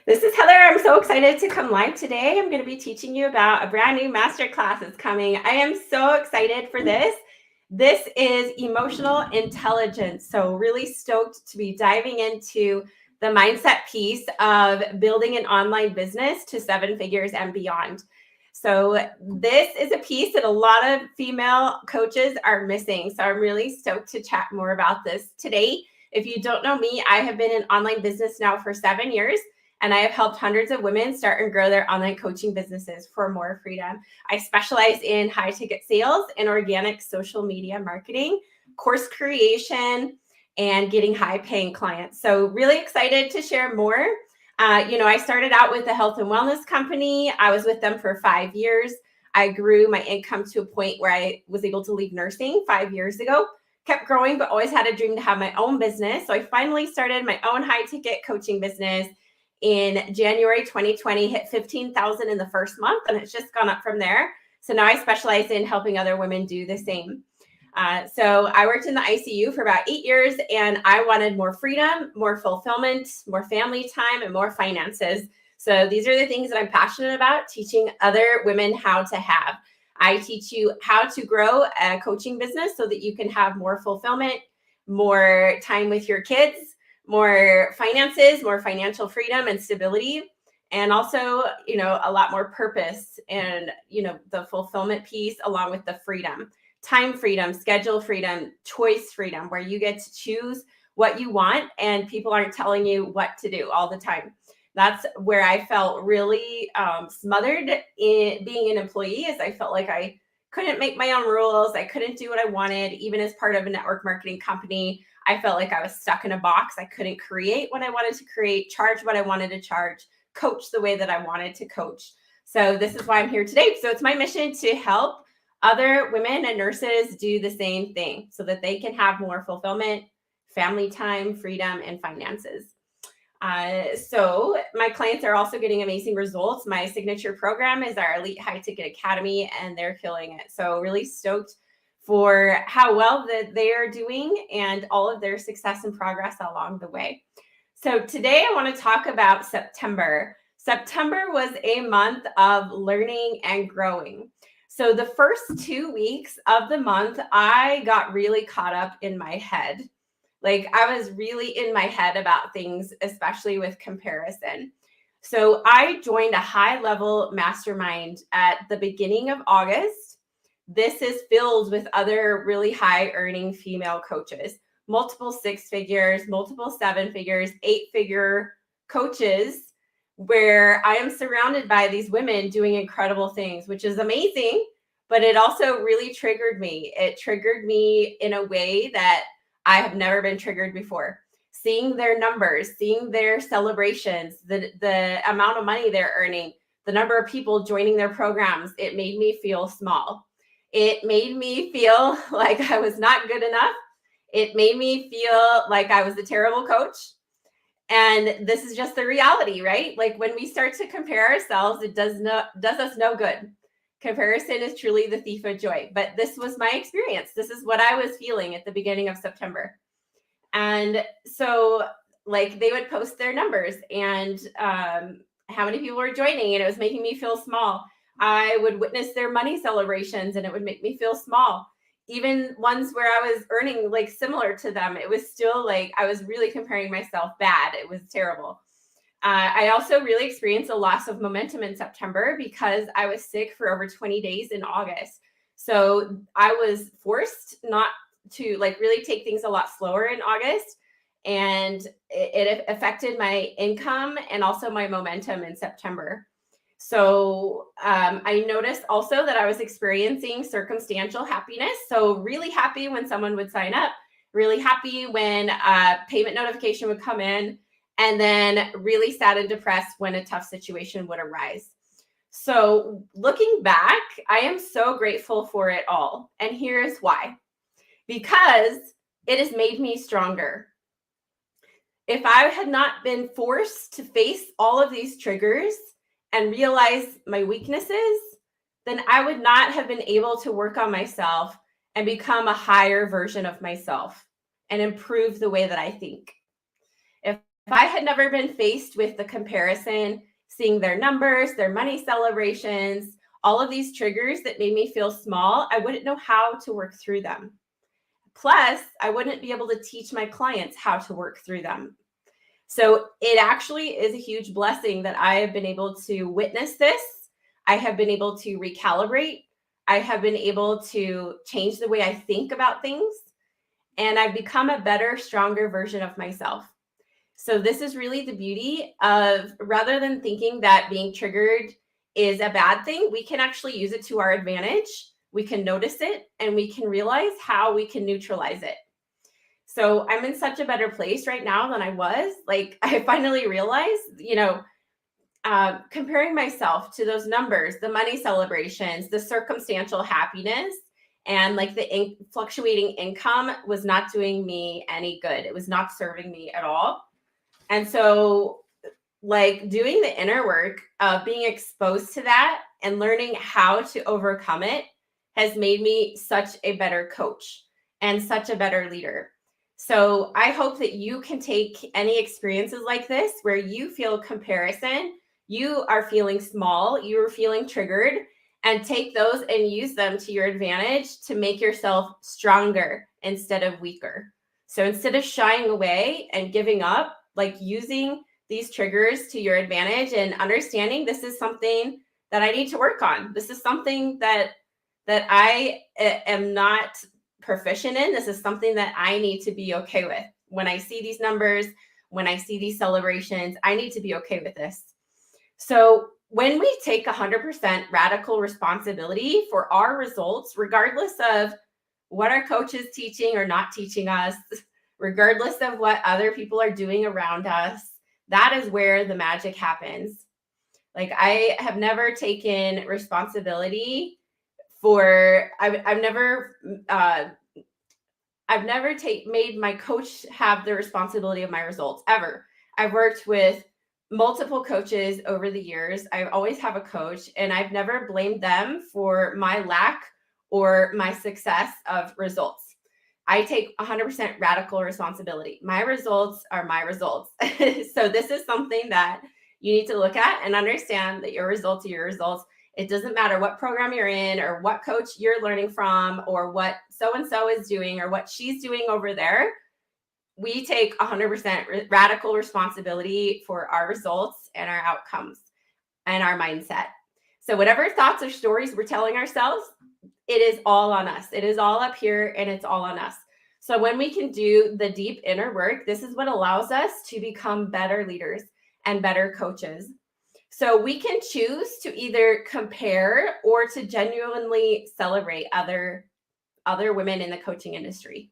This is Heather. I'm so excited to come live today. I'm going to be teaching you about a brand new masterclass that's coming. I am so excited for this. This is emotional intelligence. So, really stoked to be diving into the mindset piece of building an online business to 7 figures and beyond. So, this is a piece that a lot of female coaches are missing. So, I'm really stoked to chat more about this today. If you don't know me, I have been in online business now for 7 years. And I have helped hundreds of women start and grow their online coaching businesses for more freedom. I specialize in high ticket sales and organic social media marketing, course creation, and getting high paying clients. So really excited to share more. I started out with a health and wellness company. I was with them for 5 years. I grew my income to a point where I was able to leave nursing 5 years ago. Kept growing, but always had a dream to have my own business. So I finally started my own high ticket coaching business in January 2020, hit 15,000 in the first month, and it's just gone up from there. So now I specialize in helping other women do the same. So I worked in the ICU for about 8 years, and I wanted more freedom, more fulfillment, more family time, and more finances. So these are the things that I'm passionate about, teaching other women how to have. I teach you how to grow a coaching business so that you can have more fulfillment, more time with your kids, more finances, more financial freedom and stability, and also, a lot more purpose and, the fulfillment piece along with the freedom, time freedom, schedule freedom, choice freedom, where you get to choose what you want and people aren't telling you what to do all the time. That's where I felt really smothered in being an employee, as I felt like I couldn't make my own rules. I couldn't do what I wanted, even as part of a network marketing company. I felt like I was stuck in a box. I couldn't create what I wanted to create, charge what I wanted to charge, coach the way that I wanted to coach. So this is why I'm here today. So it's my mission to help other women and nurses do the same thing so that they can have more fulfillment, family time, freedom, and finances. So my clients are also getting amazing results. My signature program is our Elite High Ticket Academy, and they're killing it. So really stoked for how well that they are doing and all of their success and progress along the way. So today I want to talk about September. September was a month of learning and growing. So the first 2 weeks of the month, I got really caught up in my head. Like I was really in my head about things, especially with comparison. So I joined a high-level mastermind at the beginning of August. This is filled with other really high-earning female coaches, multiple 6 figures, multiple 7 figures, 8-figure coaches, where I am surrounded by these women doing incredible things, which is amazing, but it also really triggered me. It triggered me in a way that I have never been triggered before. Seeing their numbers, seeing their celebrations, the amount of money they're earning, the number of people joining their programs, it made me feel small. It made me feel like I was not good enough. It made me feel like I was a terrible coach. And this is just the reality, right? Like when we start to compare ourselves, it does us no good. Comparison is truly the thief of joy. But this was my experience. This is what I was feeling at the beginning of September. And so like they would post their numbers and how many people were joining, and it was making me feel small. I would witness their money celebrations and it would make me feel small. Even ones where I was earning like similar to them, it was still like I was really comparing myself bad. It was terrible. I also really experienced a loss of momentum in September because I was sick for over 20 days in August. So I was forced not to like really take things a lot slower in August. And it affected my income and also my momentum in September. So I noticed also that I was experiencing circumstantial happiness. So really happy when someone would sign up, really happy when a payment notification would come in, and then really sad and depressed when a tough situation would arise. So looking back, I am so grateful for it all. And here's why. Because it has made me stronger. If I had not been forced to face all of these triggers and realize my weaknesses, then I would not have been able to work on myself and become a higher version of myself and improve the way that I think. If I had never been faced with the comparison, seeing their numbers, their money celebrations, all of these triggers that made me feel small, I wouldn't know how to work through them. Plus, I wouldn't be able to teach my clients how to work through them. So it actually is a huge blessing that I have been able to witness this. I have been able to recalibrate. I have been able to change the way I think about things. And I've become a better, stronger version of myself. So this is really the beauty of, rather than thinking that being triggered is a bad thing, we can actually use it to our advantage. We can notice it and we can realize how we can neutralize it. So I'm in such a better place right now than I was. Like, I finally realized, comparing myself to those numbers, the money celebrations, the circumstantial happiness, and like the fluctuating income was not doing me any good. It was not serving me at all. And so, like, doing the inner work of being exposed to that and learning how to overcome it has made me such a better coach and such a better leader. So I hope that you can take any experiences like this where you feel comparison, you are feeling small, you are feeling triggered, and take those and use them to your advantage to make yourself stronger instead of weaker. So instead of shying away and giving up, like, using these triggers to your advantage and understanding this is something that I need to work on. This is something that I am not proficient in. This is something that I need to be okay with. When I see these numbers, when I see these celebrations, I need to be okay with this. So when we take 100% radical responsibility for our results, regardless of what our coach is teaching or not teaching us, regardless of what other people are doing around us, that is where the magic happens. Like, I have never taken responsibility for, I've never made my coach have the responsibility of my results ever. I've worked with multiple coaches over the years. I always have a coach, and I've never blamed them for my lack or my success of results. I take 100% radical responsibility. My results are my results. So this is something that you need to look at and understand, that your results are your results. It doesn't matter what program you're in or what coach you're learning from or what so-and-so is doing or what she's doing over there. We take 100% radical responsibility for our results and our outcomes and our mindset. So whatever thoughts or stories we're telling ourselves, it is all on us. It is all up here and it's all on us. So when we can do the deep inner work, this is what allows us to become better leaders and better coaches. So we can choose to either compare or to genuinely celebrate other women in the coaching industry.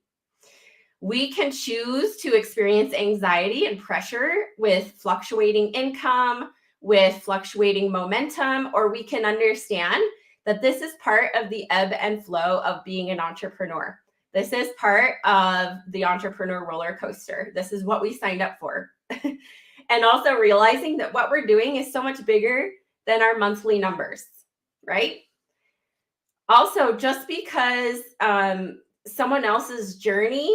We can choose to experience anxiety and pressure with fluctuating income, with fluctuating momentum, or we can understand that this is part of the ebb and flow of being an entrepreneur. This is part of the entrepreneur roller coaster. This is what we signed up for. And also realizing that what we're doing is so much bigger than our monthly numbers, right? Also, just because someone else's journey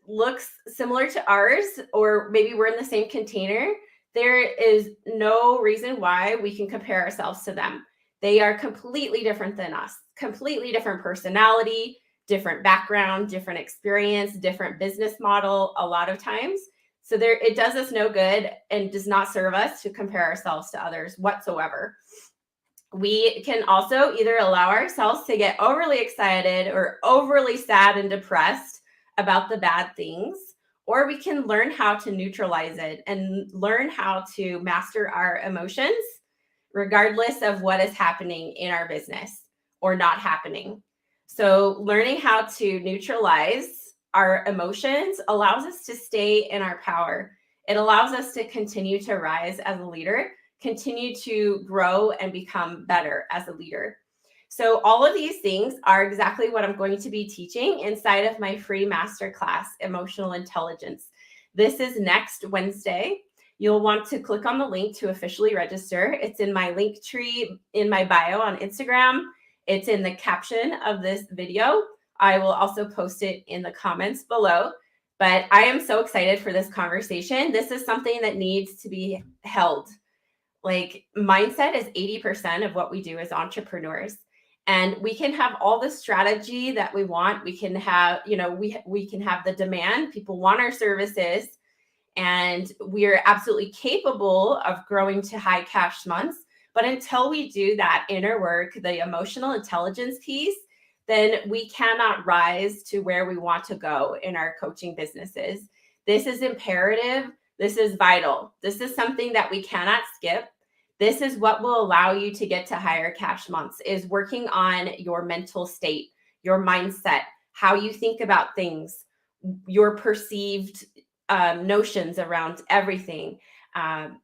looks similar to ours, or maybe we're in the same container, there is no reason why we can compare ourselves to them. They are completely different than us, completely different personality, different background, different experience, different business model a lot of times. So it does us no good and does not serve us to compare ourselves to others whatsoever. We can also either allow ourselves to get overly excited or overly sad and depressed about the bad things, or we can learn how to neutralize it and learn how to master our emotions, regardless of what is happening in our business or not happening. So learning how to neutralize our emotions allows us to stay in our power. It allows us to continue to rise as a leader, continue to grow and become better as a leader. So all of these things are exactly what I'm going to be teaching inside of my free masterclass, Emotional Intelligence. This is next Wednesday. You'll want to click on the link to officially register. It's in my link tree in my bio on Instagram. It's in the caption of this video. I will also post it in the comments below. But I am so excited for this conversation. This is something that needs to be held. Like, mindset is 80% of what we do as entrepreneurs. And we can have all the strategy that we want. We can have, we can have the demand. People want our services, and we are absolutely capable of growing to high cash months. But until we do that inner work, the emotional intelligence piece, then we cannot rise to where we want to go in our coaching businesses. This is imperative. This is vital. This is something that we cannot skip. This is what will allow you to get to higher cash months, is working on your mental state, your mindset, how you think about things, your perceived notions around everything,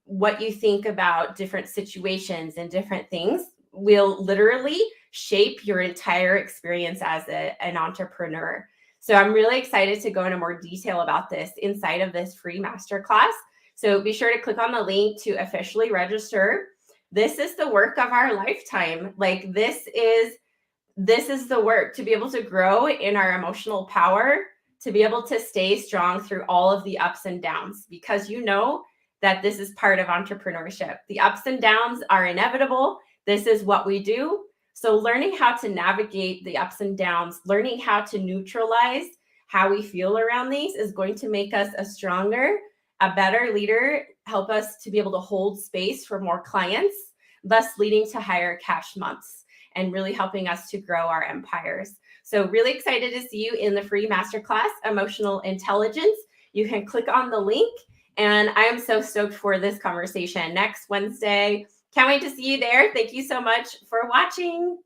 what you think about different situations and different things will literally shape your entire experience as an entrepreneur. So I'm really excited to go into more detail about this inside of this free masterclass. So be sure to click on the link to officially register. This is the work of our lifetime. Like, this is the work to be able to grow in our emotional power, to be able to stay strong through all of the ups and downs, because you know that this is part of entrepreneurship. The ups and downs are inevitable. This is what we do. So learning how to navigate the ups and downs, learning how to neutralize how we feel around these is going to make us a stronger, a better leader, help us to be able to hold space for more clients, thus leading to higher cash months and really helping us to grow our empires. So really excited to see you in the free masterclass, Emotional Intelligence. You can click on the link, and I am so stoked for this conversation next Wednesday. Can't wait to see you there. Thank you so much for watching.